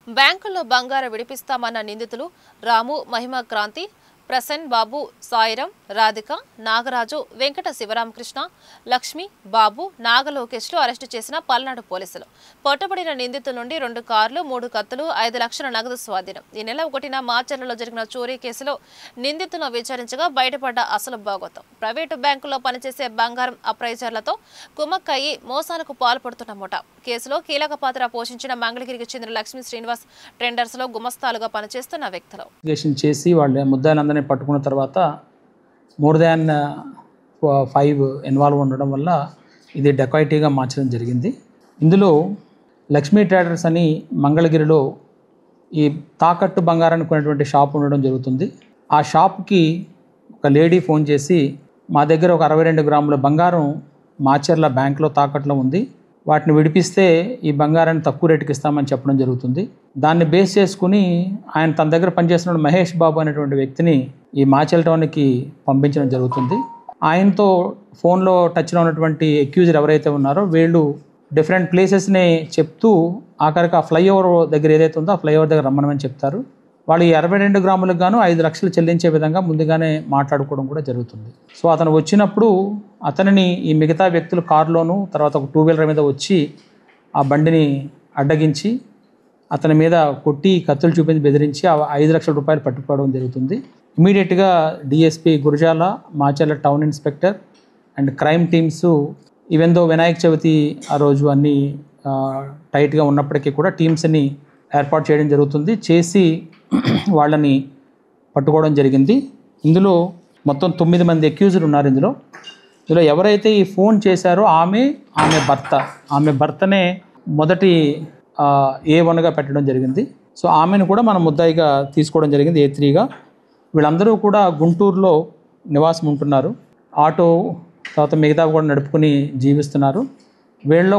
బ్యాంకుల్లో బంగారం విడిపిస్తామన్న నిందితులు రాము, మహిమ క్రాంతి, ప్రసన్ బాబు, సాయిరం, రాధిక, నాగరాజు, వెంకట శివరామకృష్ణ, లక్ష్మి, బాబు, నాగలోకేష్లు అరెస్టు చేసిన పల్నాడు పోలీసులు. పట్టుబడిన నిందితుల నుండి 2 కార్లు, 3 కత్తులు, 5 లక్షల నగదు స్వాధీనం. ఈ నెల 1న మాచర్లలో జరిగిన చోరీ కేసులో నిందితులను విచారించగా బయటపడ్డ అసలు భాగోతం. ప్రైవేటు బ్యాంకుల్లో పనిచేసే బంగారం అప్రైజర్లతో కుమ్మక్కయ్యి మోసాలకు పాల్పడుతున్న ముఠ. కేసులో కీలక పాత్ర పోషించిన మంగళగిరికి చెందిన లక్ష్మీ శ్రీనివాస్ ట్రెండర్స్ లో గుమస్తాలుగా పనిచేస్తున్న వ్యక్తులు. చేసి వాళ్ళ ముద్దాయిలందరినీ పట్టుకున్న తర్వాత మోర్ దాన్ 5 ఇన్వాల్వ్ ఉండడం వల్ల ఇది డెకాయిటీగా మార్చడం జరిగింది. ఇందులో లక్ష్మీ ట్రేడర్స్ అని మంగళగిరిలో ఈ తాకట్టు బంగారాన్ని కొనేటువంటి షాప్ ఉండడం జరుగుతుంది. ఆ షాప్కి ఒక లేడీ ఫోన్ చేసి మా దగ్గర ఒక 62 గ్రాముల బంగారం మాచర్ల బ్యాంకులో తాకట్లో ఉంది, వాటిని విడిపిస్తే ఈ బంగారాన్ని తక్కువ రేటుకి ఇస్తామని చెప్పడం జరుగుతుంది. దాన్ని బేస్ చేసుకుని ఆయన తన దగ్గర పనిచేస్తున్న మహేష్ బాబు అనేటువంటి వ్యక్తిని ఈ మాచల్ టౌన్కి పంపించడం జరుగుతుంది. ఆయనతో ఫోన్లో టచ్లో ఉన్నటువంటి అక్యూజర్ ఎవరైతే ఉన్నారో వీళ్ళు డిఫరెంట్ ప్లేసెస్ని చెప్తూ ఆఖరికి ఆ ఫ్లైఓవర్ దగ్గర ఏదైతే ఉందో ఆ ఫ్లైఓవర్ దగ్గర రమ్మనమని చెప్తారు. వాళ్ళు ఈ 62 గ్రాములకు గాను 5 లక్షలు చెల్లించే విధంగా ముందుగానే మాట్లాడుకోవడం కూడా జరుగుతుంది. సో అతను వచ్చినప్పుడు అతనిని ఈ మిగతా వ్యక్తులు కారులోను తర్వాత ఒక 2 వీలర్ మీద వచ్చి ఆ బండిని అడ్డగించి అతని మీద కొట్టి కత్తులు చూపించి బెదిరించి ఆ 5 లక్షల రూపాయలు పట్టుకోవడం జరుగుతుంది. ఇమీడియట్గా DSP Gurazala, Macherla town inspector and crime teams even though Vinayaka Chavithi ఆ రోజు అన్నీ టైట్గా ఉన్నప్పటికీ కూడా టీమ్స్ని ఏర్పాటు చేయడం జరుగుతుంది. చేసి వాళ్ళని పట్టుకోవడం జరిగింది. ఇందులో మొత్తం 9 మంది అక్యూజర్ ఉన్నారు. ఇందులో ఎవరైతే ఈ ఫోన్ చేశారో ఆమె భర్తనే మొదటి A1గా పెట్టడం జరిగింది. సో ఆమెను కూడా మనం ముద్దాయిగా తీసుకోవడం జరిగింది, A3గా. వీళ్ళందరూ కూడా గుంటూరులో నివాసం ఉంటున్నారు. ఆటో తర్వాత మిగతా కూడా నడుపుకొని జీవిస్తున్నారు. వీళ్ళలో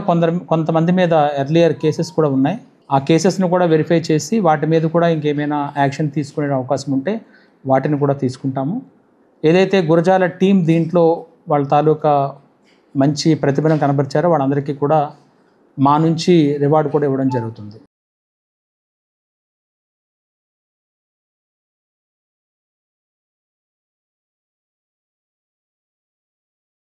కొంతమంది మీద ఎర్లియర్ కేసెస్ కూడా ఉన్నాయి. ఆ కేసెస్ను కూడా వెరిఫై చేసి వాటి మీద కూడా ఇంకేమైనా యాక్షన్ తీసుకునే అవకాశం ఉంటే వాటిని కూడా తీసుకుంటాము. ఏదైతే గురజాల టీం దీంట్లో వాళ్ళ తాలూకా మంచి ప్రతిభను కనబరిచారో వాళ్ళందరికీ కూడా మా నుంచి రివార్డు కూడా ఇవ్వడం జరుగుతుంది.